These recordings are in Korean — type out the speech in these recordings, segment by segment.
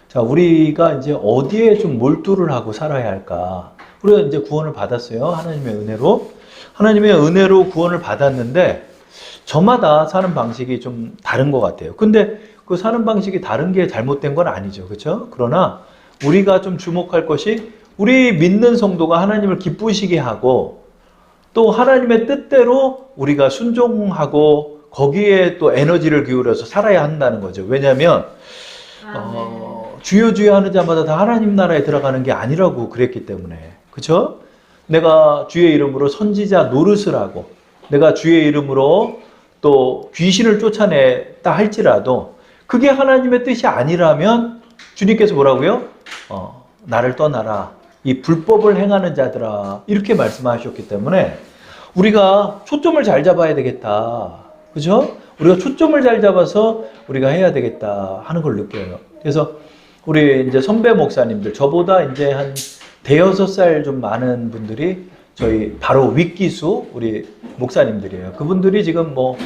자, 우리가 이제 어디에 좀 몰두를 하고 살아야 할까? 우리가 이제 구원을 받았어요. 하나님의 은혜로. 하나님의 은혜로 구원을 받았는데, 저마다 사는 방식이 좀 다른 것 같아요. 근데 그 사는 방식이 다른 게 잘못된 건 아니죠. 그렇죠? 그러나 우리가 좀 주목할 것이 우리 믿는 성도가 하나님을 기쁘시게 하고 또 하나님의 뜻대로 우리가 순종하고 거기에 또 에너지를 기울여서 살아야 한다는 거죠. 왜냐하면 주여 주여 하는 자마다 다 하나님 나라에 들어가는 게 아니라고 그랬기 때문에. 그렇죠? 내가 주의 이름으로 선지자 노릇을 하고 내가 주의 이름으로 또 귀신을 쫓아냈다 할지라도 그게 하나님의 뜻이 아니라면 주님께서 뭐라고요? 나를 떠나라. 이 불법을 행하는 자들아. 이렇게 말씀하셨기 때문에 우리가 초점을 잘 잡아야 되겠다. 그죠? 우리가 초점을 잘 잡아서 우리가 해야 되겠다 하는 걸 느껴요. 그래서 우리 이제 선배 목사님들, 저보다 이제 한 대여섯 살 좀 많은 분들이 저희 바로 윗기수 우리 목사님들이에요. 그분들이 지금 뭐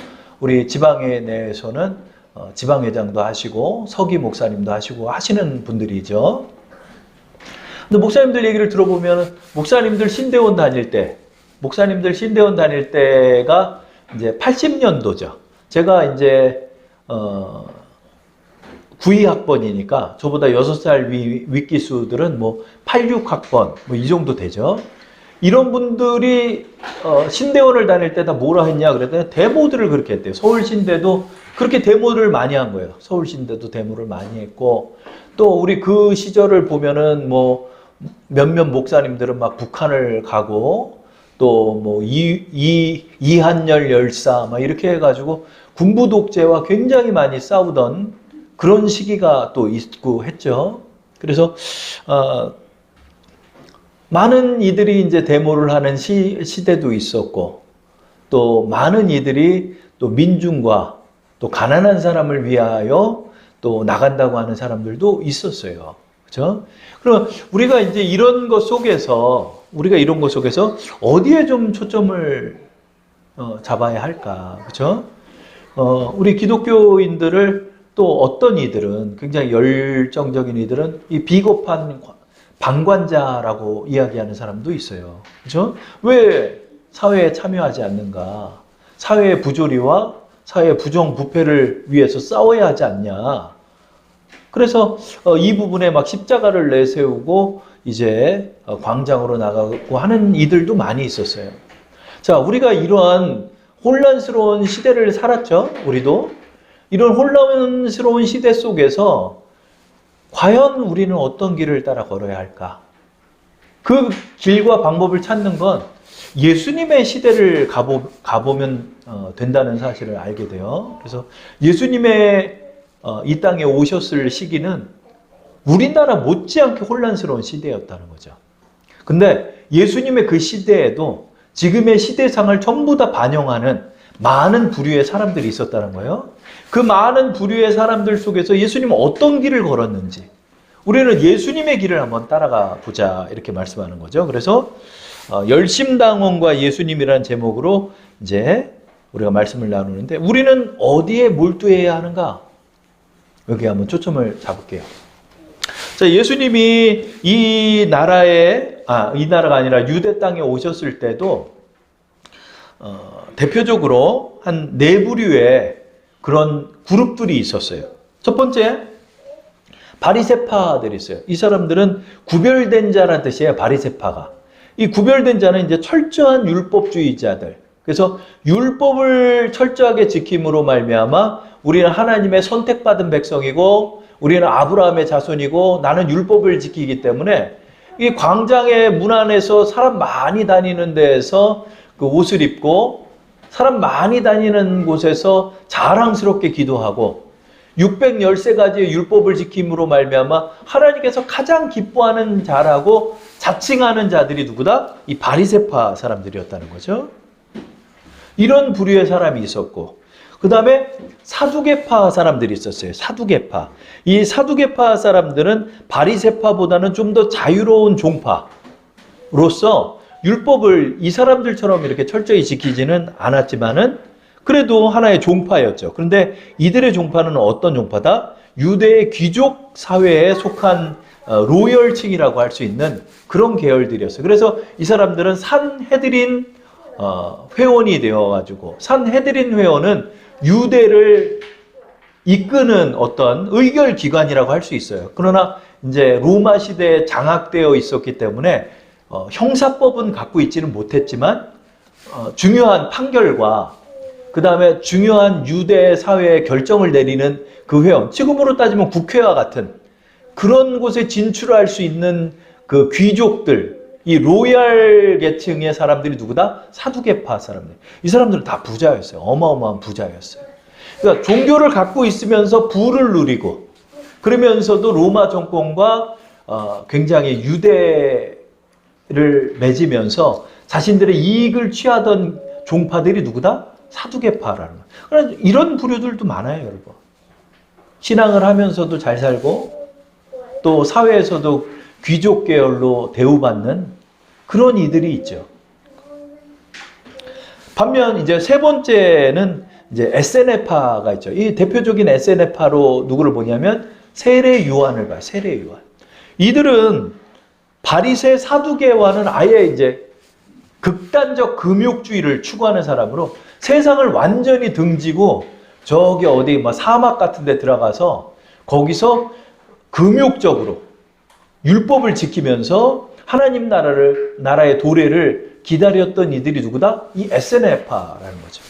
우리 지방회 내에서는 지방회장도 하시고 서기 목사님도 하시고 하시는 분들이죠. 근데 목사님들 얘기를 들어보면 목사님들 신대원 다닐 때가 이제 80년도죠. 제가 이제 92학번이니까 저보다 6살 윗기수들은 뭐 86학번 뭐 이 정도 되죠. 이런 분들이 신대원을 다닐 때 다 뭐라 했냐 그랬더니 데모들을 그렇게 했대요. 서울신대도 그렇게 데모를 많이 한 거예요. 서울신대도 데모를 많이 했고 또 우리 그 시절을 보면은 뭐 몇몇 목사님들은 막 북한을 가고 또 뭐 이한열 열사 막 이렇게 해가지고 군부 독재와 굉장히 많이 싸우던 그런 시기가 또 있고 했죠. 그래서 많은 이들이 이제 데모를 하는 시대도 있었고 또 많은 이들이 또 민중과 또 가난한 사람을 위하여 또 나간다고 하는 사람들도 있었어요. 그렇죠? 그럼 우리가 이제 이런 것 속에서 어디에 좀 초점을 잡아야 할까? 그렇죠? 우리 기독교인들을 또 어떤 이들은 굉장히 열정적인 이들은 이 비겁한 방관자라고 이야기하는 사람도 있어요. 그렇죠? 왜 사회에 참여하지 않는가? 사회의 부조리와 사회의 부정부패를 위해서 싸워야 하지 않냐? 그래서 이 부분에 막 십자가를 내세우고 이제 광장으로 나가고 하는 이들도 많이 있었어요. 자, 우리가 이러한 혼란스러운 시대를 살았죠. 우리도. 이런 혼란스러운 시대 속에서 과연 우리는 어떤 길을 따라 걸어야 할까? 그 길과 방법을 찾는 건 예수님의 시대를 가보면 된다는 사실을 알게 돼요. 그래서 예수님의 이 땅에 오셨을 시기는 우리나라 못지않게 혼란스러운 시대였다는 거죠. 근데 예수님의 그 시대에도 지금의 시대상을 전부 다 반영하는 많은 부류의 사람들이 있었다는 거예요. 그 많은 부류의 사람들 속에서 예수님은 어떤 길을 걸었는지 우리는 예수님의 길을 한번 따라가 보자 이렇게 말씀하는 거죠. 그래서 열심당원과 예수님이라는 제목으로 이제 우리가 말씀을 나누는데 우리는 어디에 몰두해야 하는가? 여기 한번 초점을 잡을게요. 자, 예수님이 이 나라가 아니라 유대 땅에 오셨을 때도 대표적으로 한 네 부류의 그런 그룹들이 있었어요. 첫 번째, 바리새파들이 있어요. 이 사람들은 구별된 자라는 뜻이에요. 바리새파가. 이 구별된 자는 이제 철저한 율법주의자들. 그래서 율법을 철저하게 지킴으로 말미암아 우리는 하나님의 선택받은 백성이고 우리는 아브라함의 자손이고 나는 율법을 지키기 때문에 이 광장의 문 안에서 사람 많이 다니는 데에서 그 옷을 입고 사람 많이 다니는 곳에서 자랑스럽게 기도하고 613가지의 율법을 지킴으로 말미암아 하나님께서 가장 기뻐하는 자라고 자칭하는 자들이 누구다? 이 바리새파 사람들이었다는 거죠. 이런 부류의 사람이 있었고 그 다음에 사두개파 사람들이 있었어요. 사두개파. 이 사두개파 사람들은 바리새파보다는 좀 더 자유로운 종파로서 율법을 이 사람들처럼 이렇게 철저히 지키지는 않았지만은 그래도 하나의 종파였죠. 그런데 이들의 종파는 어떤 종파다? 유대의 귀족 사회에 속한 로열층이라고 할 수 있는 그런 계열들이었어요. 그래서 이 사람들은 산헤드린 회원이 되어가지고, 산헤드린 회원은 유대를 이끄는 어떤 의결기관이라고 할 수 있어요. 그러나 이제 로마 시대에 장악되어 있었기 때문에 형사법은 갖고 있지는 못했지만 중요한 판결과 그 다음에 중요한 유대 사회의 결정을 내리는 그 회원, 지금으로 따지면 국회와 같은 그런 곳에 진출할 수 있는 그 귀족들, 이 로얄 계층의 사람들이 누구다? 사두개파 사람들. 이 사람들은 다 부자였어요. 어마어마한 부자였어요. 그러니까 종교를 갖고 있으면서 부를 누리고, 그러면서도 로마 정권과 굉장히 유대를 맺으면서 자신들의 이익을 취하던 종파들이 누구다? 사두개파라는 거예요. 그러니까 이런 부류들도 많아요, 여러분. 신앙을 하면서도 잘 살고 또 사회에서도 귀족 계열로 대우받는 그런 이들이 있죠. 반면 이제 세 번째는 이제 에세네파가 있죠. 이 대표적인 에세네파로 누구를 보냐면 세례 요한을 봐요. 세례 요한. 이들은 바리새 사두개와는 아예 이제 극단적 금욕주의를 추구하는 사람으로 세상을 완전히 등지고 저기 어디 뭐 사막 같은 데 들어가서 거기서 금욕적으로 율법을 지키면서 하나님 나라의 도래를 기다렸던 이들이 누구다? 이 에세네파라는 거죠.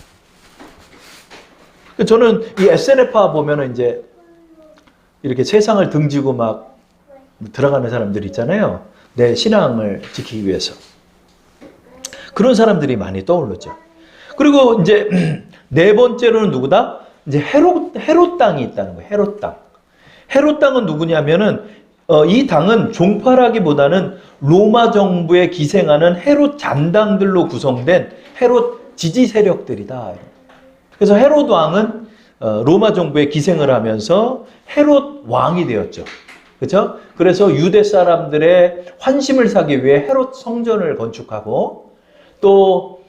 저는 이 에세네파 보면은 이제 이렇게 세상을 등지고 막 들어가는 사람들 있잖아요. 내 신앙을 지키기 위해서. 그런 사람들이 많이 떠오르죠. 그리고 이제 네 번째로는 누구다? 이제 헤롯 당이 있다는 거예요. 헤롯 당. 헤롯 당은 누구냐면은 이 당은 종파라기보다는 로마 정부에 기생하는 헤롯 잔당들로 구성된 헤롯 지지 세력들이다. 그래서 헤롯 왕은 로마 정부에 기생을 하면서 헤롯 왕이 되었죠. 그렇죠? 그래서 유대 사람들의 환심을 사기 위해 헤롯 성전을 건축하고 또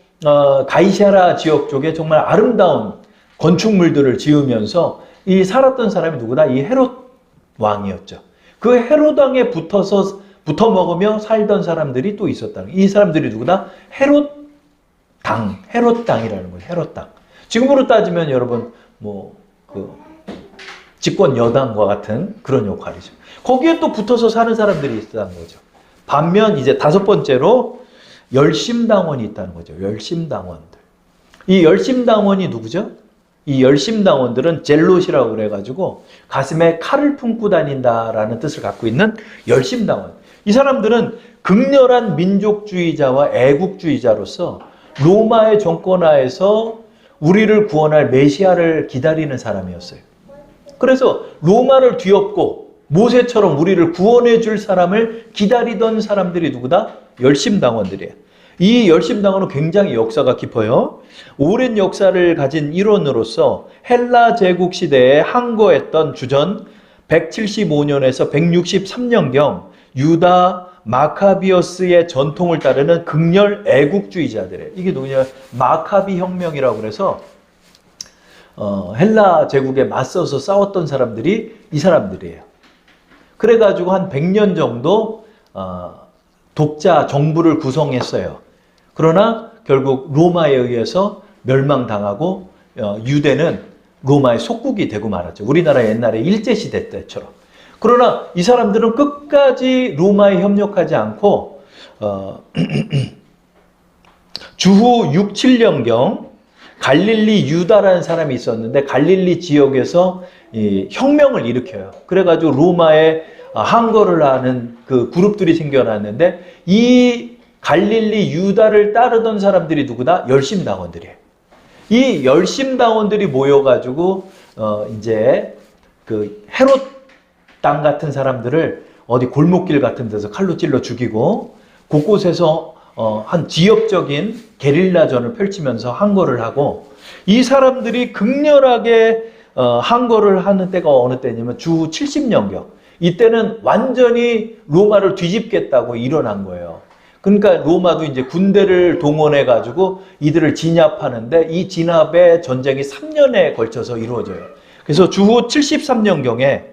가이사랴 지역 쪽에 정말 아름다운 건축물들을 지으면서 이 살았던 사람이 누구다? 이 헤롯 왕이었죠. 그 헤롯 왕에 붙어 먹으며 살던 사람들이 또 있었다는 거예요. 이 사람들이 누구다? 헤롯 당이라는 거예요. 헤롯 당. 지금으로 따지면 여러분 집권 여당과 같은 그런 역할이죠. 거기에 또 붙어서 사는 사람들이 있다는 거죠. 반면 이제 다섯 번째로 열심당원이 있다는 거죠. 열심당원들. 이 열심당원이 누구죠? 이 열심당원들은 젤롯이라고 그래가지고 가슴에 칼을 품고 다닌다라는 뜻을 갖고 있는 열심당원. 이 사람들은 극렬한 민족주의자와 애국주의자로서 로마의 정권하에서 우리를 구원할 메시아를 기다리는 사람이었어요. 그래서 로마를 뒤엎고 모세처럼 우리를 구원해 줄 사람을 기다리던 사람들이 누구다? 열심당원들이에요. 이 열심당원은 굉장히 역사가 깊어요. 오랜 역사를 가진 일원으로서 헬라 제국 시대에 항거했던 주전 175년에서 163년경 유다 마카비어스의 전통을 따르는 극렬 애국주의자들이에요. 이게 누구냐? 마카비 혁명이라고 그래서 헬라 제국에 맞서서 싸웠던 사람들이 이 사람들이에요. 그래가지고 한 100년 정도 독자 정부를 구성했어요. 그러나 결국 로마에 의해서 멸망당하고 유대는 로마의 속국이 되고 말았죠. 우리나라 옛날에 일제시대 때처럼. 그러나 이 사람들은 끝까지 로마에 협력하지 않고 주후 6, 7년경 갈릴리 유다라는 사람이 있었는데 갈릴리 지역에서 이 혁명을 일으켜요. 그래가지고 로마에 항거를 하는 그 그룹들이 생겨났는데 이 갈릴리 유다를 따르던 사람들이 누구다? 열심당원들이에요. 이 열심당원들이 모여가지고 이제 그 헤롯 당 같은 사람들을 어디 골목길 같은 데서 칼로 찔러 죽이고 곳곳에서 한 지역적인 게릴라전을 펼치면서 항거를 하고 이 사람들이 극렬하게 항거를 하는 때가 어느 때냐면 주후 70년경. 이때는 완전히 로마를 뒤집겠다고 일어난 거예요. 그러니까 로마도 이제 군대를 동원해 가지고 이들을 진압하는데 이 진압의 전쟁이 3년에 걸쳐서 이루어져요. 그래서 주후 73년경에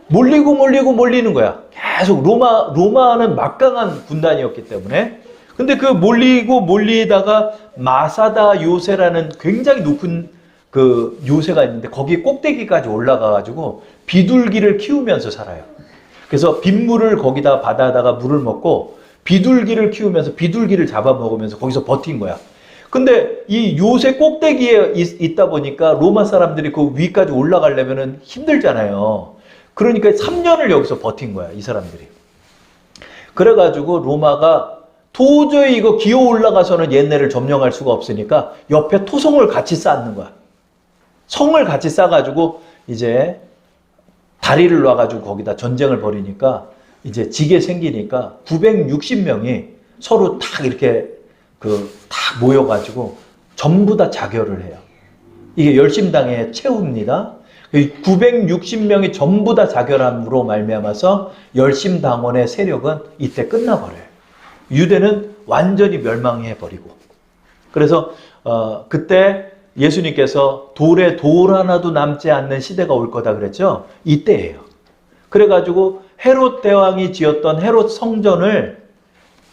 몰리는 거야. 계속 로마는 막강한 군단이었기 때문에. 근데 그 몰리다가 마사다 요새라는 굉장히 높은 그 요새가 있는데 거기 꼭대기까지 올라가가지고 비둘기를 키우면서 살아요. 그래서 빗물을 거기다 바다다가 물을 먹고 비둘기를 키우면서 비둘기를 잡아먹으면서 거기서 버틴 거야. 근데 이 요새 꼭대기에 있다 보니까 로마 사람들이 그 위까지 올라가려면 힘들잖아요. 그러니까 3년을 여기서 버틴 거야, 이 사람들이. 그래가지고 로마가 도저히 이거 기어 올라가서는 얘네를 점령할 수가 없으니까 옆에 토성을 같이 쌓는 거야. 성을 같이 쌓아가지고 이제 다리를 놔가지고 거기다 전쟁을 벌이니까 이제 지게 생기니까 960명이 서로 딱 이렇게 딱 모여가지고 전부 다 자결을 해요. 이게 열심당의 최후입니다. 960명이 전부 다 자결함으로 말미암아서 열심당원의 세력은 이때 끝나버려요. 유대는 완전히 멸망해버리고. 그래서 그때 예수님께서 돌에 돌 하나도 남지 않는 시대가 올 거다 그랬죠? 이때예요. 그래가지고 헤롯 대왕이 지었던 헤롯 성전을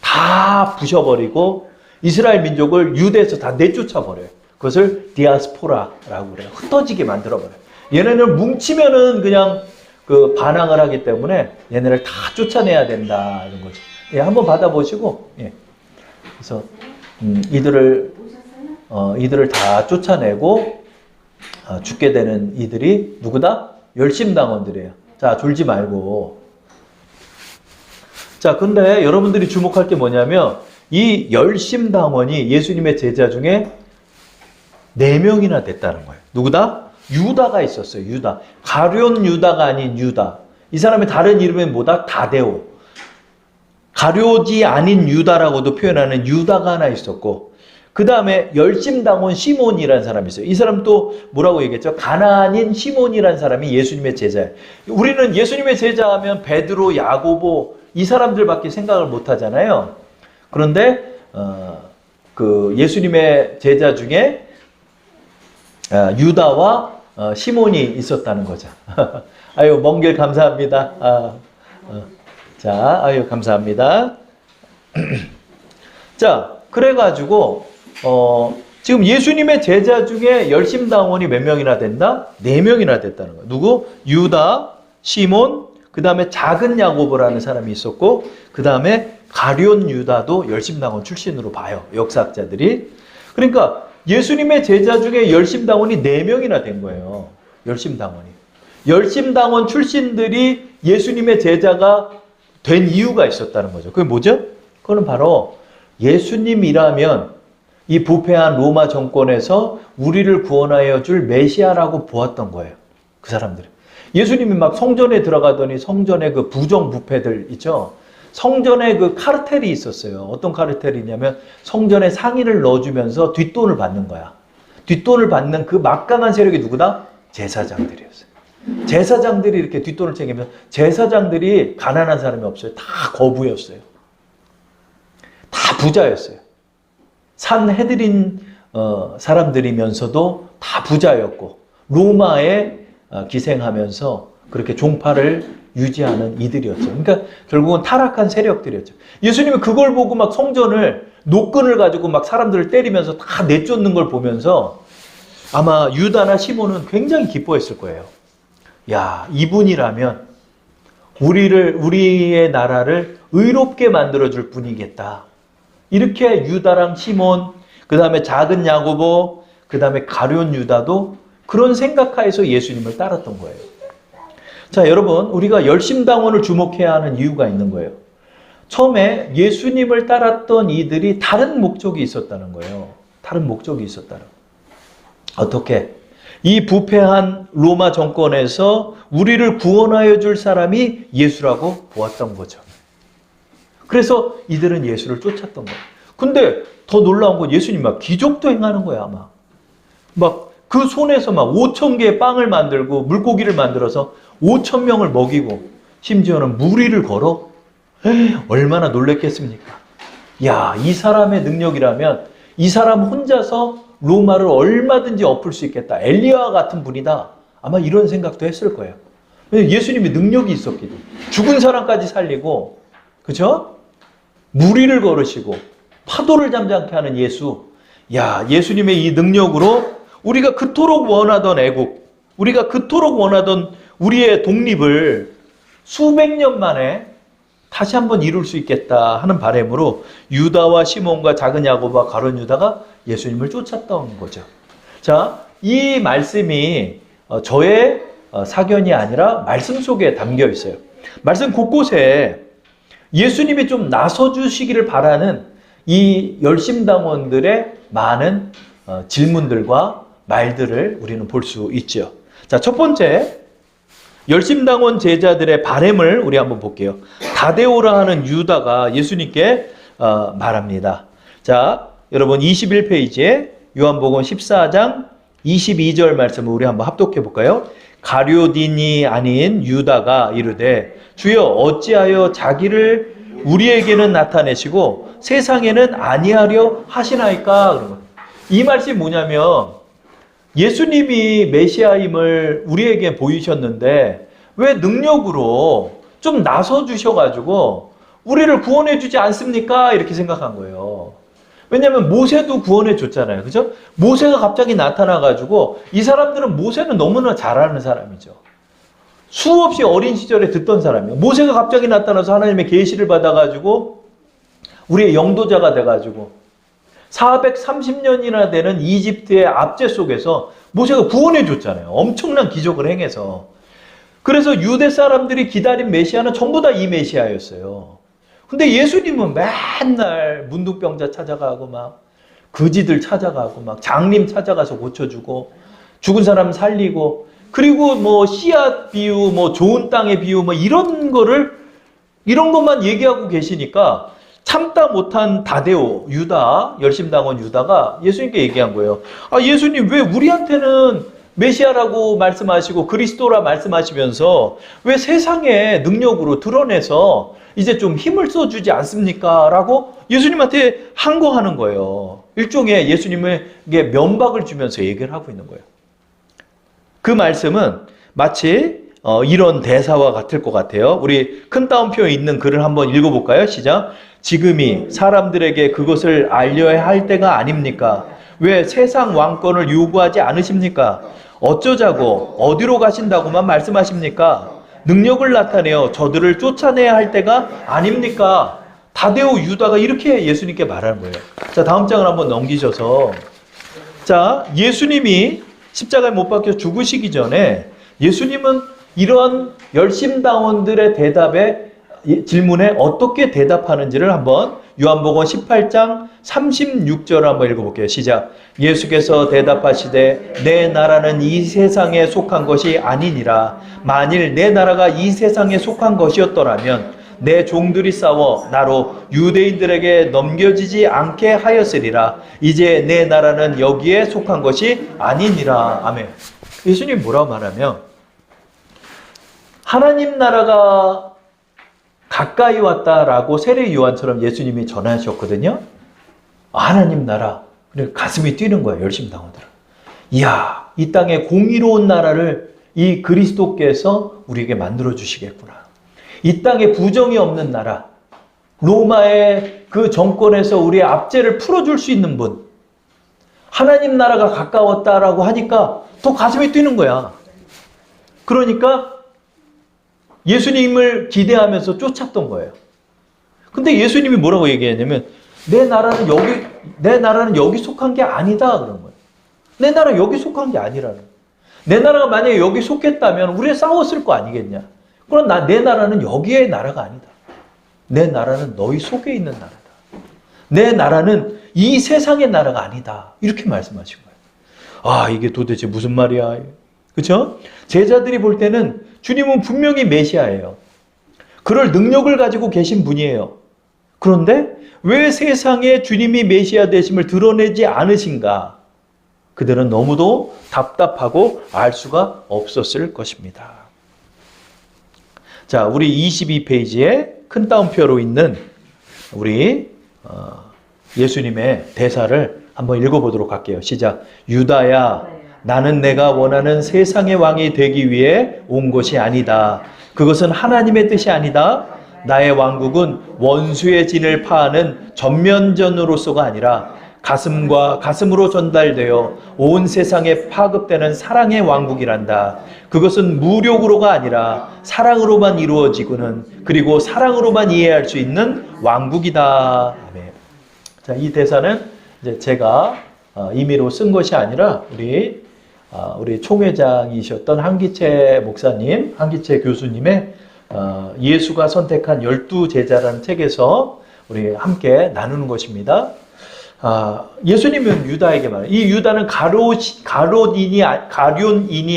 다 부셔버리고 이스라엘 민족을 유대에서 다 내쫓아버려요. 그것을 디아스포라라고 그래요. 흩어지게 만들어버려요. 얘네는 뭉치면은 그냥 그 반항을 하기 때문에 얘네를 다 쫓아내야 된다 이런 거죠. 예, 한번 받아보시고, 예. 그래서 이들을 다 쫓아내고 죽게 되는 이들이 누구다? 열심당원들이에요. 자, 졸지 말고. 자, 근데 여러분들이 주목할 게 뭐냐면 이 열심당원이 예수님의 제자 중에 4명이나 됐다는 거예요. 누구다? 유다가 있었어요. 유다. 가룟 유다가 아닌 유다. 이 사람의 다른 이름은 뭐다? 다데오. 가룟이 아닌 유다라고도 표현하는 유다가 하나 있었고, 그 다음에 열심당원 시몬이라는 사람이 있어요. 이 사람 또 뭐라고 얘기했죠? 가나안인 시몬이라는 사람이 예수님의 제자예요. 우리는 예수님의 제자하면 베드로, 야고보 이 사람들밖에 생각을 못 하잖아요. 그런데 그 예수님의 제자 중에 유다와 시몬이 있었다는 거죠. 아유, 먼 길 감사합니다. 자, 아유, 감사합니다. 자, 그래가지고 지금 예수님의 제자 중에 열심당원이 몇 명이나 된다? 4명이나 됐다는 거예요. 누구? 유다, 시몬, 그 다음에 작은 야고보라는 사람이 있었고, 그 다음에 가룟 유다도 열심당원 출신으로 봐요. 역사학자들이. 그러니까 예수님의 제자 중에 열심당원이 4명이나 된 거예요. 열심당원이. 열심당원 출신들이 예수님의 제자가 된 이유가 있었다는 거죠. 그게 뭐죠? 그거는 바로 예수님이라면 이 부패한 로마 정권에서 우리를 구원하여 줄 메시아라고 보았던 거예요. 그 사람들은. 예수님이 막 성전에 들어가더니 성전에 그 부정부패들 있죠. 성전에 그 카르텔이 있었어요. 어떤 카르텔이냐면 성전에 상인을 넣어주면서 뒷돈을 받는 거야. 뒷돈을 받는 그 막강한 세력이 누구다? 제사장들이었어요. 제사장들이 이렇게 뒷돈을 챙기면서 제사장들이 가난한 사람이 없어요. 다 거부였어요. 다 부자였어요. 산헤드린 사람들이면서도 다 부자였고 로마에 기생하면서 그렇게 종파를 유지하는 이들이었죠. 그러니까 결국은 타락한 세력들이었죠. 예수님은 그걸 보고 막 성전을 노끈을 가지고 막 사람들을 때리면서 다 내쫓는 걸 보면서 아마 유다나 시몬은 굉장히 기뻐했을 거예요. 야, 이분이라면 우리의 나라를 의롭게 만들어줄 분이겠다. 이렇게 유다랑 시몬, 그 다음에 작은 야고보, 그 다음에 가룟 유다도 그런 생각하에서 예수님을 따랐던 거예요. 자, 여러분, 우리가 열심당원을 주목해야 하는 이유가 있는 거예요. 처음에 예수님을 따랐던 이들이 다른 목적이 있었다는 거예요. 다른 목적이 있었다는 거예요. 어떻게? 이 부패한 로마 정권에서 우리를 구원하여 줄 사람이 예수라고 보았던 거죠. 그래서 이들은 예수를 쫓았던 거예요. 근데 더 놀라운 건 예수님 막 기적도 행하는 거야, 아마. 막 그 손에서 막 5,000개의 빵을 만들고 물고기를 만들어서 5,000명을 먹이고 심지어는 무리를 걸어? 얼마나 놀랬겠습니까? 야, 이 사람의 능력이라면 이 사람 혼자서 로마를 얼마든지 엎을 수 있겠다. 엘리야와 같은 분이다. 아마 이런 생각도 했을 거예요. 예수님이 능력이 있었기 때문에. 죽은 사람까지 살리고, 그죠? 무리를 걸으시고, 파도를 잠잠케 하는 예수. 야, 예수님의 이 능력으로 우리가 그토록 원하던 애국, 우리가 그토록 원하던 우리의 독립을 수백 년 만에 다시 한번 이룰 수 있겠다 하는 바람으로 유다와 시몬과 작은 야고보와 가룟 유다가 예수님을 쫓았던 거죠. 자, 이 말씀이 저의 사견이 아니라 말씀 속에 담겨 있어요. 말씀 곳곳에 예수님이 좀 나서주시기를 바라는 이 열심당원들의 많은 질문들과 말들을 우리는 볼 수 있죠. 자, 첫 번째, 열심당원 제자들의 바램을 우리 한번 볼게요. 다데오라 하는 유다가 예수님께 말합니다. 자, 여러분 21페이지에 요한복음 14장 22절 말씀을 우리 한번 합독해 볼까요? 가룟인이 아닌 유다가 이르되 주여 어찌하여 자기를 우리에게는 나타내시고 세상에는 아니하려 하시나이까? 그런 거예요. 이 말씀이 뭐냐면 예수님이 메시아임을 우리에게 보이셨는데 왜 능력으로 좀 나서 주셔가지고 우리를 구원해 주지 않습니까? 이렇게 생각한 거예요. 왜냐하면 모세도 구원해 줬잖아요. 그죠? 모세가 갑자기 나타나가지고 이 사람들은 모세는 너무나 잘 아는 사람이죠. 수없이 어린 시절에 듣던 사람이에요. 모세가 갑자기 나타나서 하나님의 계시를 받아가지고 우리의 영도자가 돼가지고 430년이나 되는 이집트의 압제 속에서 모세가 구원해 줬잖아요. 엄청난 기적을 행해서. 그래서 유대 사람들이 기다린 메시아는 전부 다 이 메시아였어요. 근데 예수님은 맨날 문둥병자 찾아가고 막 거지들 찾아가고 막 장님 찾아가서 고쳐주고 죽은 사람 살리고 그리고 뭐 씨앗 비유, 뭐 좋은 땅의 비유 뭐 이런 것만 얘기하고 계시니까 참다 못한 다데오, 유다, 열심당원 유다가 예수님께 얘기한 거예요. 아, 예수님 왜 우리한테는 메시아라고 말씀하시고 그리스도라 말씀하시면서 왜 세상의 능력으로 드러내서 이제 좀 힘을 써주지 않습니까? 라고 예수님한테 항거하는 거예요. 일종의 예수님에게 면박을 주면서 얘기를 하고 있는 거예요. 그 말씀은 마치 이런 대사와 같을 것 같아요. 우리 큰 따옴표에 있는 글을 한번 읽어볼까요? 시작. 지금이 사람들에게 그것을 알려야 할 때가 아닙니까? 왜 세상 왕권을 요구하지 않으십니까? 어쩌자고 어디로 가신다고만 말씀하십니까? 능력을 나타내어 저들을 쫓아내야 할 때가 아닙니까? 다데오 유다가 이렇게 예수님께 말하는 거예요. 자, 다음 장을 한번 넘기셔서 자, 예수님이 십자가에 못 박혀 죽으시기 전에 예수님은 이런 열심당원들의 질문에 어떻게 대답하는지를 한번 요한복음 18장 36절 한번 읽어볼게요. 시작. 예수께서 대답하시되 내 나라는 이 세상에 속한 것이 아니니라. 만일 내 나라가 이 세상에 속한 것이었더라면 내 종들이 싸워 나로 유대인들에게 넘겨지지 않게 하였으리라. 이제 내 나라는 여기에 속한 것이 아니니라. 아멘. 예수님이 뭐라고 말하면 하나님 나라가 가까이 왔다라고 세례 요한처럼 예수님이 전하셨거든요. 하나님 나라. 가슴이 뛰는 거예요. 열심당원들은. 이야, 이 땅에 공의로운 나라를 이 그리스도께서 우리에게 만들어 주시겠구나. 이 땅에 부정이 없는 나라. 로마의 그 정권에서 우리의 압제를 풀어줄 수 있는 분. 하나님 나라가 가까웠다라고 하니까 더 가슴이 뛰는 거야. 그러니까 예수님을 기대하면서 쫓았던 거예요. 근데 예수님이 뭐라고 얘기했냐면 내 나라는 여기 속한 게 아니다 그런 거예요. 내 나라 여기 속한 게 아니라는 거예요. 내 나라가 만약에 여기 속했다면 우리가 싸웠을 거 아니겠냐. 그럼 내 나라는 여기의 나라가 아니다. 내 나라는 너희 속에 있는 나라다. 내 나라는 이 세상의 나라가 아니다. 이렇게 말씀하신 거예요. 아, 이게 도대체 무슨 말이야. 그렇죠? 제자들이 볼 때는 주님은 분명히 메시아예요. 그럴 능력을 가지고 계신 분이에요. 그런데 왜 세상에 주님이 메시아 되심을 드러내지 않으신가? 그들은 너무도 답답하고 알 수가 없었을 것입니다. 자, 우리 22페이지에 큰 따옴표로 있는 우리 예수님의 대사를 한번 읽어보도록 할게요. 시작. 유다야, 나는 내가 원하는 세상의 왕이 되기 위해 온 것이 아니다. 그것은 하나님의 뜻이 아니다. 나의 왕국은 원수의 진을 파하는 전면전으로서가 아니라 가슴과 가슴으로 전달되어 온 세상에 파급되는 사랑의 왕국이란다. 그것은 무력으로가 아니라 사랑으로만 이루어지고는 그리고 사랑으로만 이해할 수 있는 왕국이다. 아멘. 자, 이 대사는 이제 제가 임의로 쓴 것이 아니라 우리 총회장이셨던 한기채 목사님, 한기채 교수님의 예수가 선택한 12제자라는 책에서 우리 함께 나누는 것입니다. 예수님은 유다에게 말해요. 이 유다는 가룟인이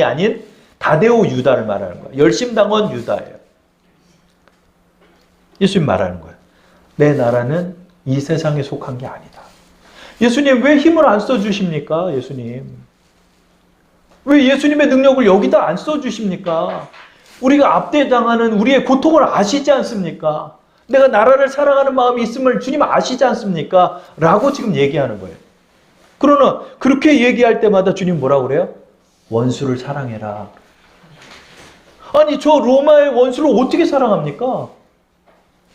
아닌 다데오 유다를 말하는 거예요. 열심당원 유다예요. 예수님 말하는 거예요. 내 나라는 이 세상에 속한 게 아니다. 예수님 왜 힘을 안 써주십니까? 예수님. 왜 예수님의 능력을 여기다 안 써주십니까? 우리가 압대당하는 우리의 고통을 아시지 않습니까? 내가 나라를 사랑하는 마음이 있음을 주님 아시지 않습니까? 라고 지금 얘기하는 거예요. 그러나 그렇게 얘기할 때마다 주님 뭐라고 그래요? 원수를 사랑해라. 아니 저 로마의 원수를 어떻게 사랑합니까?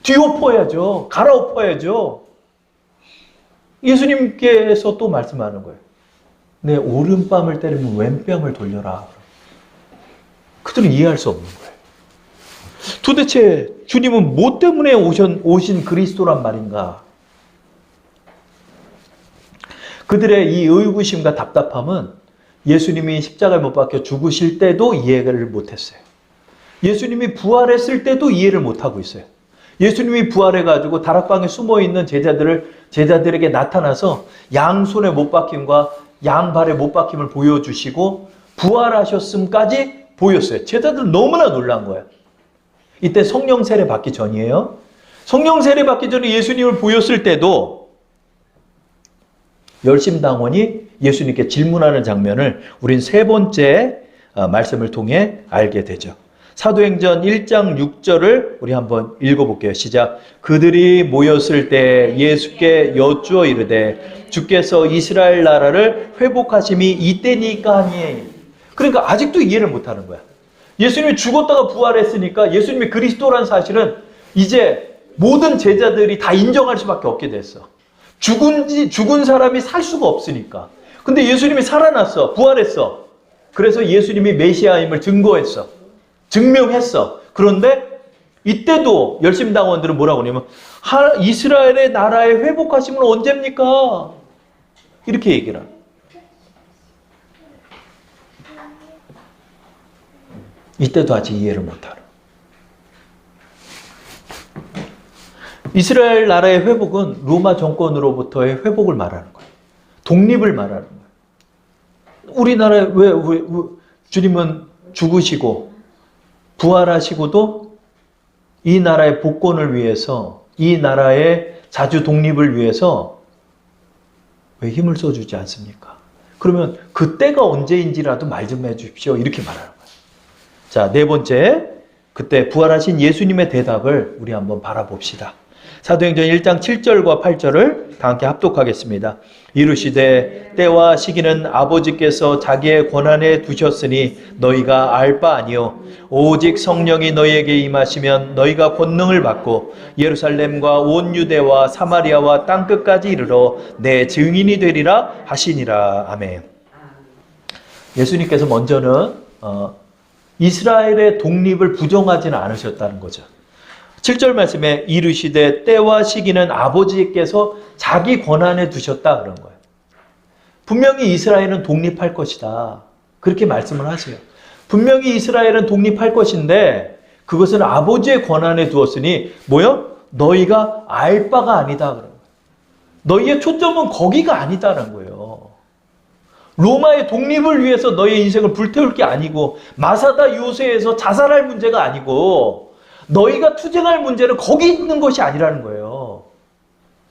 뒤엎어야죠. 갈아엎어야죠. 예수님께서 또 말씀하는 거예요. 내 오른뺨을 때리면 왼뺨을 돌려라. 그들은 이해할 수 없는 거예요. 도대체 주님은 뭐 때문에 오신 그리스도란 말인가? 그들의 이 의구심과 답답함은 예수님이 십자가에 못 박혀 죽으실 때도 이해를 못했어요. 예수님이 부활했을 때도 이해를 못하고 있어요. 예수님이 부활해가지고 다락방에 숨어있는 제자들에게 나타나서 양손에 못 박힘과 양발에 못 박힘을 보여주시고 부활하셨음까지 보였어요. 제자들 너무나 놀란 거예요. 이때 성령 세례 받기 전이에요. 성령 세례 받기 전에 예수님을 보였을 때도 열심당원이 예수님께 질문하는 장면을 우린 세 번째 말씀을 통해 알게 되죠. 사도행전 1장 6절을 우리 한번 읽어볼게요. 시작. 그들이 모였을 때 예수께 여쭈어 이르되 주께서 이스라엘 나라를 회복하심이 이때니까 하니. 그러니까 아직도 이해를 못하는 거야. 예수님이 죽었다가 부활했으니까 예수님이 그리스도라는 사실은 이제 모든 제자들이 다 인정할 수밖에 없게 됐어. 죽은 사람이 살 수가 없으니까. 근데 예수님이 살아났어. 부활했어. 그래서 예수님이 메시아임을 증명했어. 그런데 이때도 열심당원들은 뭐라고 하냐면 이스라엘의 나라의 회복하심은 언제입니까? 이렇게 얘기를 합니다. 이때도 아직 이해를 못하는. 이스라엘 나라의 회복은 로마 정권으로부터의 회복을 말하는 거예요. 독립을 말하는 거예요. 우리나라에 왜 주님은 죽으시고 부활하시고도 이 나라의 복권을 위해서, 이 나라의 자주 독립을 위해서 왜 힘을 써주지 않습니까? 그러면 그때가 언제인지라도 말 좀 해주십시오. 이렇게 말하는 거예요. 자, 네 번째, 그때 부활하신 예수님의 대답을 우리 한번 바라봅시다. 사도행전 1장 7절과 8절을 다 함께 합독하겠습니다. 이르시되 때와 시기는 아버지께서 자기의 권한에 두셨으니 너희가 알 바 아니요 오직 성령이 너희에게 임하시면 너희가 권능을 받고 예루살렘과 온 유대와 사마리아와 땅끝까지 이르러 내 증인이 되리라 하시니라. 아멘. 예수님께서 먼저는 이스라엘의 독립을 부정하지는 않으셨다는 거죠. 7절 말씀에 이르시되 때와 시기는 아버지께서 자기 권한에 두셨다 그런 거예요. 분명히 이스라엘은 독립할 것이다. 그렇게 말씀을 하세요. 분명히 이스라엘은 독립할 것인데 그것은 아버지의 권한에 두었으니 뭐요? 너희가 알 바가 아니다 그런 거예요. 너희의 초점은 거기가 아니다라는 거예요. 로마의 독립을 위해서 너희의 인생을 불태울 게 아니고 마사다 요새에서 자살할 문제가 아니고 너희가 투쟁할 문제는 거기 있는 것이 아니라는 거예요.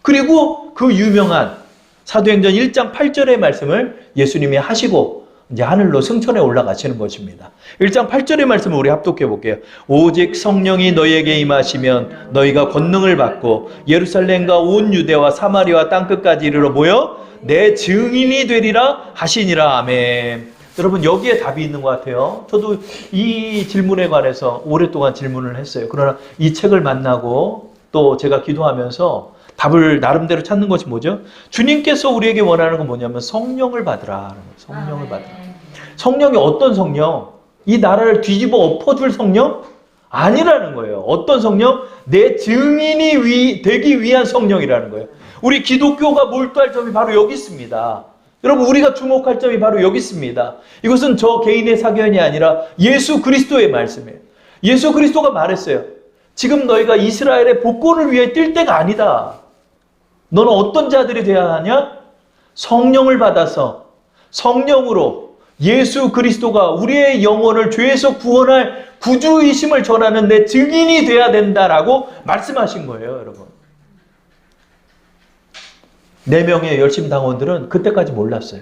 그리고 그 유명한 사도행전 1장 8절의 말씀을 예수님이 하시고 이제 하늘로 승천해 올라가시는 것입니다. 1장 8절의 말씀을 우리 합독해 볼게요. 오직 성령이 너희에게 임하시면 너희가 권능을 받고 예루살렘과 온 유대와 사마리아 땅끝까지 이르러 모여 내 증인이 되리라 하시니라. 아멘. 여러분 여기에 답이 있는 것 같아요. 저도 이 질문에 관해서 오랫동안 질문을 했어요. 그러나 이 책을 만나고 또 제가 기도하면서 답을 나름대로 찾는 것이 뭐죠? 주님께서 우리에게 원하는 건 뭐냐면 성령을 받으라. 성령을 받으라. 성령이 어떤 성령? 이 나라를 뒤집어 엎어줄 성령? 아니라는 거예요. 어떤 성령? 내 증인이 되기 위한 성령이라는 거예요. 우리 기독교가 몰두할 점이 바로 여기 있습니다. 여러분 우리가 주목할 점이 바로 여기 있습니다. 이것은 저 개인의 사견이 아니라 예수 그리스도의 말씀이에요. 예수 그리스도가 말했어요. 지금 너희가 이스라엘의 복권을 위해 뛸 때가 아니다. 너는 어떤 자들이 되어야 하냐? 성령을 받아서 성령으로 예수 그리스도가 우리의 영혼을 죄에서 구원할 구주이심을 전하는 내 증인이 되어야 된다라고 말씀하신 거예요, 여러분. 4명의 열심 당원들은 그때까지 몰랐어요.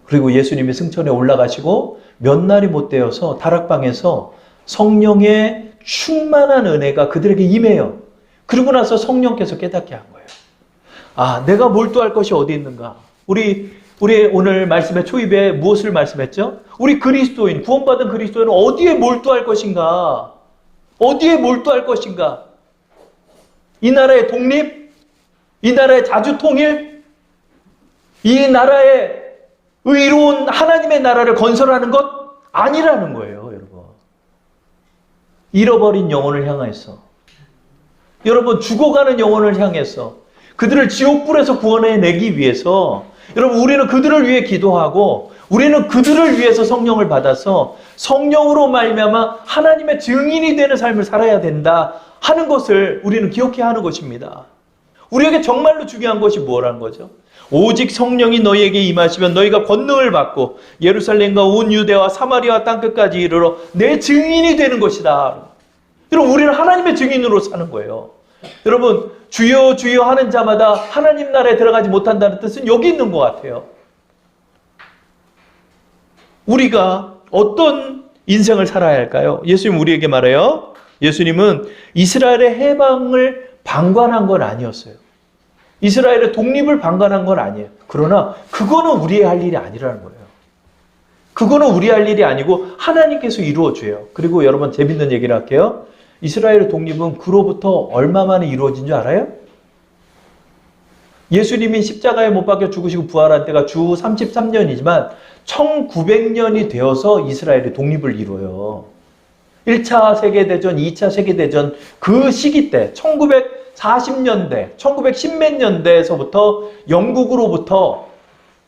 그리고 예수님이 승천에 올라가시고 몇 날이 못 되어서 다락방에서 성령의 충만한 은혜가 그들에게 임해요. 그러고 나서 성령께서 깨닫게 한 거예요. 아, 내가 몰두할 것이 어디 있는가? 우리 오늘 말씀의 초입에 무엇을 말씀했죠? 우리 그리스도인, 구원받은 그리스도인은 어디에 몰두할 것인가? 어디에 몰두할 것인가? 이 나라의 독립? 이 나라의 자주통일? 이 나라의 의로운 하나님의 나라를 건설하는 것? 아니라는 거예요, 여러분. 잃어버린 영혼을 향해서, 여러분 죽어가는 영혼을 향해서 그들을 지옥불에서 구원해내기 위해서 여러분 우리는 그들을 위해 기도하고 우리는 그들을 위해서 성령을 받아서 성령으로 말미암아 하나님의 증인이 되는 삶을 살아야 된다 하는 것을 우리는 기억해야 하는 것입니다. 우리에게 정말로 중요한 것이 뭐라는 거죠? 오직 성령이 너희에게 임하시면 너희가 권능을 받고 예루살렘과 온 유대와 사마리아 땅끝까지 이르러 내 증인이 되는 것이다. 여러분 우리는 하나님의 증인으로 사는 거예요. 여러분 주여 주여 하는 자마다 하나님 나라에 들어가지 못한다는 뜻은 여기 있는 것 같아요. 우리가 어떤 인생을 살아야 할까요? 예수님 우리에게 말해요. 예수님은 이스라엘의 해방을 방관한 건 아니었어요. 이스라엘의 독립을 방관한 건 아니에요. 그러나 그거는 우리의 할 일이 아니라는 거예요. 그거는 우리 할 일이 아니고 하나님께서 이루어줘요. 그리고 여러분 재밌는 얘기를 할게요. 이스라엘의 독립은 그로부터 얼마 만에 이루어진 줄 알아요? 예수님이 십자가에 못 박혀 죽으시고 부활한 때가 주 33년이지만 1900년이 되어서 이스라엘이 독립을 이뤄요. 1차 세계대전, 2차 세계대전 그 시기 때 1940년대, 1910몇 년대에서부터 영국으로부터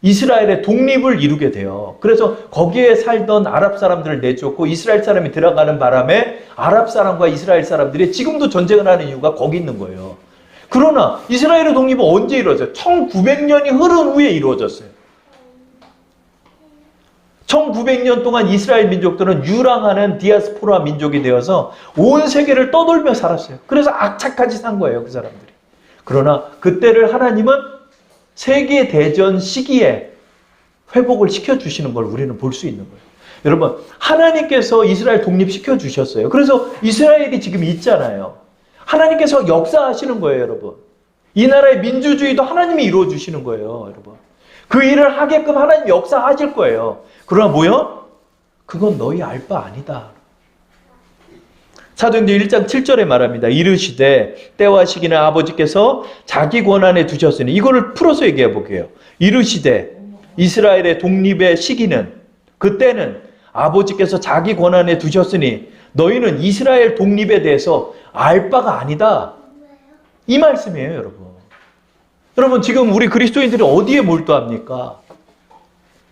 이스라엘의 독립을 이루게 돼요. 그래서 거기에 살던 아랍 사람들을 내쫓고 이스라엘 사람이 들어가는 바람에 아랍 사람과 이스라엘 사람들이 지금도 전쟁을 하는 이유가 거기 있는 거예요. 그러나 이스라엘의 독립은 언제 이루어졌어요? 1900년이 흐른 후에 이루어졌어요. 1900년 동안 이스라엘 민족들은 유랑하는 디아스포라 민족이 되어서 온 세계를 떠돌며 살았어요. 그래서 악착같이 산 거예요, 그 사람들이. 그러나 그때를 하나님은 세계대전 시기에 회복을 시켜주시는 걸 우리는 볼 수 있는 거예요. 여러분, 하나님께서 이스라엘 독립시켜 주셨어요. 그래서 이스라엘이 지금 있잖아요. 하나님께서 역사하시는 거예요, 여러분. 이 나라의 민주주의도 하나님이 이루어 주시는 거예요, 여러분. 그 일을 하게끔 하나님 역사하실 거예요. 그러나 뭐요? 그건 너희 알 바 아니다. 사도행전 1장 7절에 말합니다. 이르시되 때와 시기는 아버지께서 자기 권한에 두셨으니, 이거를 풀어서 얘기해 볼게요. 이르시되 이스라엘의 독립의 시기는, 그때는 아버지께서 자기 권한에 두셨으니 너희는 이스라엘 독립에 대해서 알 바가 아니다. 이 말씀이에요, 여러분. 여러분 지금 우리 그리스도인들이 어디에 몰두합니까?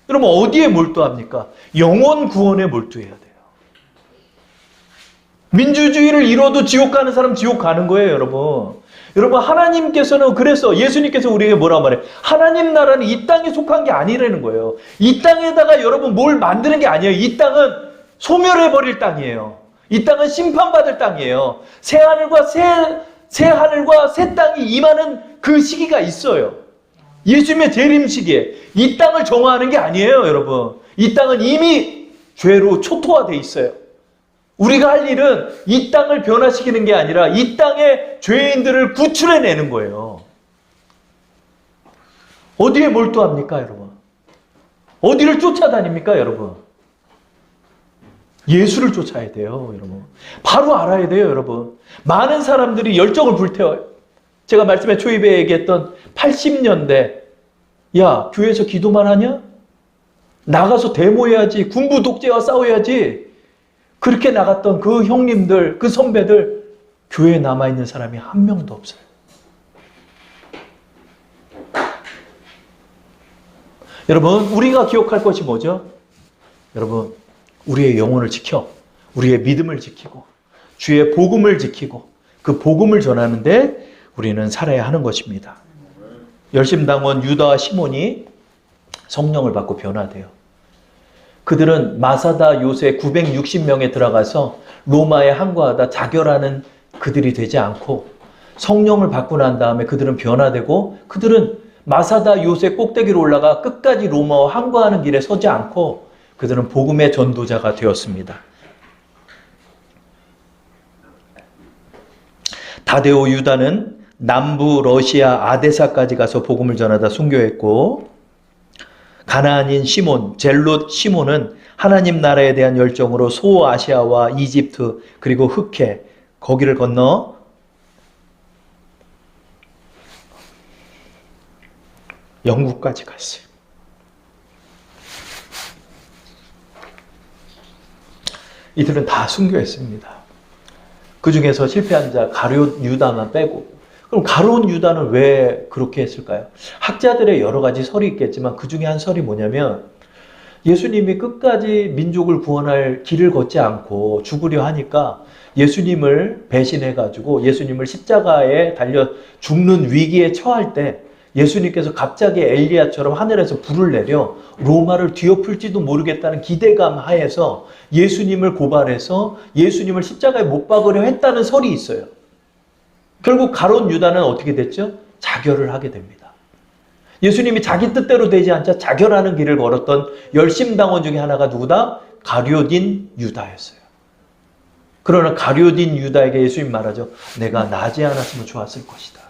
여러분 어디에 몰두합니까? 영혼 구원에 몰두해야 돼요. 민주주의를 이뤄도 지옥 가는 사람 지옥 가는 거예요, 여러분. 여러분 하나님께서는 그래서 예수님께서 우리에게 뭐라고 말해요? 하나님 나라는 이 땅에 속한 게 아니라는 거예요. 이 땅에다가 여러분 뭘 만드는 게 아니에요. 이 땅은 소멸해버릴 땅이에요. 이 땅은 심판받을 땅이에요. 새 하늘과 새 땅이 임하는 그 시기가 있어요. 예수님의 재림 시기에 이 땅을 정화하는 게 아니에요, 여러분. 이 땅은 이미 죄로 초토화되어 있어요. 우리가 할 일은 이 땅을 변화시키는 게 아니라 이 땅의 죄인들을 구출해내는 거예요. 어디에 몰두합니까, 여러분? 어디를 쫓아다닙니까, 여러분? 예수를 쫓아야 돼요, 여러분. 바로 알아야 돼요, 여러분. 많은 사람들이 열정을 불태워요. 제가 말씀에 초입에 얘기했던 80년대, 야, 교회에서 기도만 하냐? 나가서 데모해야지, 군부 독재와 싸워야지. 그렇게 나갔던 그 형님들, 그 선배들, 교회에 남아있는 사람이 한 명도 없어요. 여러분, 우리가 기억할 것이 뭐죠? 여러분, 우리의 영혼을 지켜, 우리의 믿음을 지키고, 주의 복음을 지키고, 그 복음을 전하는데 우리는 살아야 하는 것입니다. 열심당원 유다와 시몬이 성령을 받고 변화돼요. 그들은 마사다 요새 960명에 들어가서 로마에 항거하다 자결하는 그들이 되지 않고, 성령을 받고 난 다음에 그들은 변화되고, 그들은 마사다 요새 꼭대기로 올라가 끝까지 로마와 항거하는 길에 서지 않고 그들은 복음의 전도자가 되었습니다. 다데오 유다는 남부 러시아 아데사까지 가서 복음을 전하다 순교했고, 가나안인 시몬, 젤롯 시몬은 하나님 나라에 대한 열정으로 소아시아와 이집트 그리고 흑해 거기를 건너 영국까지 갔어요. 이들은 다 순교했습니다. 그 중에서 실패한 자 가룟 유다만 빼고. 그럼 가룟 유다는 왜 그렇게 했을까요? 학자들의 여러 가지 설이 있겠지만 그 중에 한 설이 뭐냐면, 예수님이 끝까지 민족을 구원할 길을 걷지 않고 죽으려 하니까 예수님을 배신해가지고 예수님을 십자가에 달려 죽는 위기에 처할 때 예수님께서 갑자기 엘리야처럼 하늘에서 불을 내려 로마를 뒤엎을지도 모르겠다는 기대감 하에서 예수님을 고발해서 예수님을 십자가에 못 박으려 했다는 설이 있어요. 결국 가룟 유다는 어떻게 됐죠? 자결을 하게 됩니다. 예수님이 자기 뜻대로 되지 않자 자결하는 길을 걸었던 열심당원 중에 하나가 누구다? 가룟인 유다였어요. 그러나 가룟인 유다에게 예수님 말하죠. 내가 나지 않았으면 좋았을 것이다.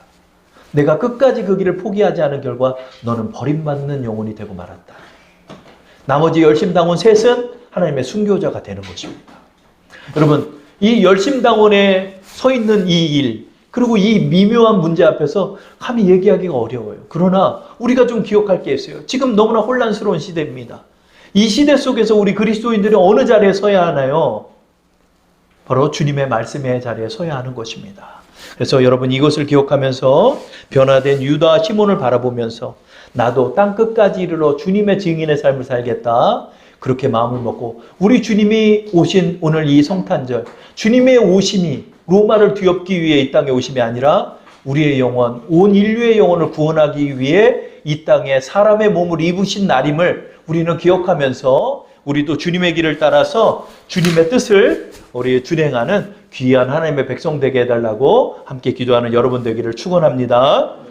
내가 끝까지 그 길을 포기하지 않은 결과 너는 버림받는 영혼이 되고 말았다. 나머지 열심당원 셋은 하나님의 순교자가 되는 것입니다. 여러분, 이 열심당원에 서 있는 이 일, 그리고 이 미묘한 문제 앞에서 감히 얘기하기가 어려워요. 그러나 우리가 좀 기억할 게 있어요. 지금 너무나 혼란스러운 시대입니다. 이 시대 속에서 우리 그리스도인들이 어느 자리에 서야 하나요? 바로 주님의 말씀의 자리에 서야 하는 것입니다. 그래서 여러분, 이것을 기억하면서 변화된 유다 시몬을 바라보면서 나도 땅끝까지 이르러 주님의 증인의 삶을 살겠다, 그렇게 마음을 먹고, 우리 주님이 오신 오늘 이 성탄절, 주님의 오심이 로마를 뒤엎기 위해 이 땅에 오심이 아니라 우리의 영혼, 온 인류의 영혼을 구원하기 위해 이 땅에 사람의 몸을 입으신 날임을 우리는 기억하면서 우리도 주님의 길을 따라서 주님의 뜻을 우리 준행하는 귀한 하나님의 백성 되게 해달라고 함께 기도하는 여러분 되기를 축원합니다.